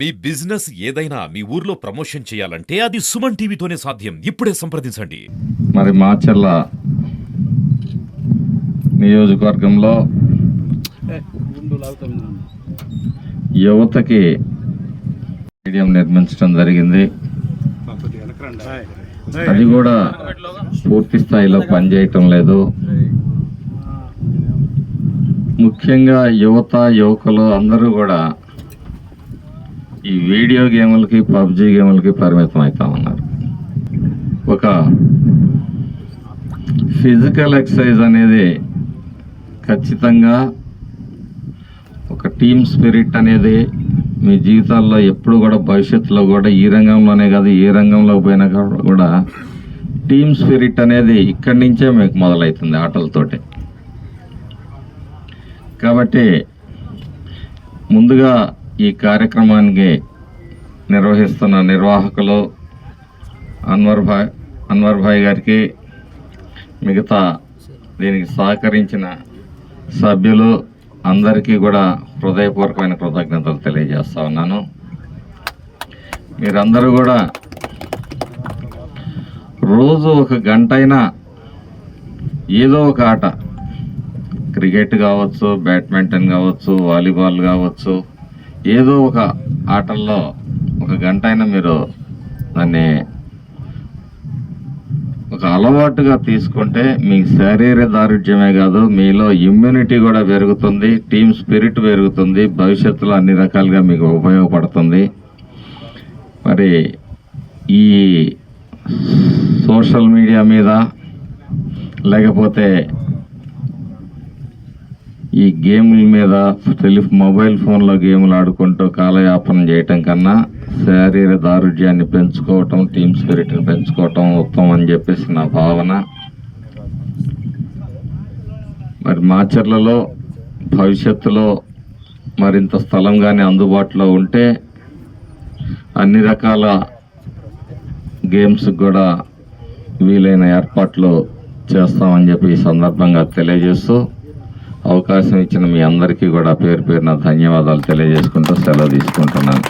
మీ business ఏదైనా మీ ఊర్లో promotion చేయాలంటే అది సుమన్ టీవీతోనే సాధ్యం. ఇప్పుడే సంప్రదించండి. మరి మాచర్ల నియోజకవర్గంలో యువతకి స్టేడియం నిర్మించడం జరిగింది. అది కూడా పూర్తి స్థాయిలో పనిచేయటం లేదు. ముఖ్యంగా యువకులు అందరూ కూడా ఈ వీడియో గేములకి పబ్జీ గేములకి పరిమితం అవుతా ఉన్నారు. ఒక ఫిజికల్ ఎక్సర్సైజ్ అనేది ఖచ్చితంగా ఒక టీమ్ స్పిరిట్ అనేది మీ జీవితాల్లో ఎప్పుడు కూడా భవిష్యత్తులో కూడా ఈ రంగంలోనే కాదు ఏ రంగంలో పోయినా కూడా టీమ్ స్పిరిట్ అనేది ఇక్కడి నుంచే మీకు మొదలవుతుంది ఆటలతోటి. కాబట్టి ముందుగా ఈ కార్యక్రమానికి నిర్వహిస్తున్న నిర్వాహకులు అన్వర్ భాయ్ గారికి, మిగతా దీనికి సహకరించిన సభ్యులు అందరికీ కూడా హృదయపూర్వకమైన కృతజ్ఞతలు తెలియజేస్తా ఉన్నాను. మీరందరూ కూడా రోజు ఒక గంట అయినా ఏదో ఒక ఆట, క్రికెట్ కావచ్చు, బ్యాడ్మింటన్ కావచ్చు, వాలీబాల్ కావచ్చు, ఏదో ఒక ఆటల్లో ఒక గంట అయినా మీరు దాన్ని ఒక అలవాటుగా తీసుకుంటే మీకు శారీరక దారుఢ్యమే కాదు, మీలో ఇమ్యూనిటీ కూడా పెరుగుతుంది, టీమ్ స్పిరిట్ పెరుగుతుంది, భవిష్యత్తులో అన్ని రకాలుగా మీకు ఉపయోగపడుతుంది. మరి ఈ సోషల్ మీడియా మీద లేకపోతే ఈ గేముల మీద మొబైల్ ఫోన్లో గేములు ఆడుకుంటూ కాలయాపన చేయటం కన్నా శారీరక దారుఢ్యాన్ని పెంచుకోవటం, టీమ్ స్పిరిట్ని పెంచుకోవటం ఉత్తమం అని చెప్పేసి నా భావన. మరి మాచర్లలో భవిష్యత్తులో మరింత స్థలం కానీ అందుబాటులో ఉంటే అన్ని రకాల గేమ్స్ కూడా వీలైన ఏర్పాట్లు చేస్తామని చెప్పి ఈ సందర్భంగా తెలియజేస్తూ అవకాశం ఇచ్చిన మీ అందరికీ కూడా పేరు పేరున ధన్యవాదాలు తెలియజేసుకుంటూ సెలవు తీసుకుంటున్నాను.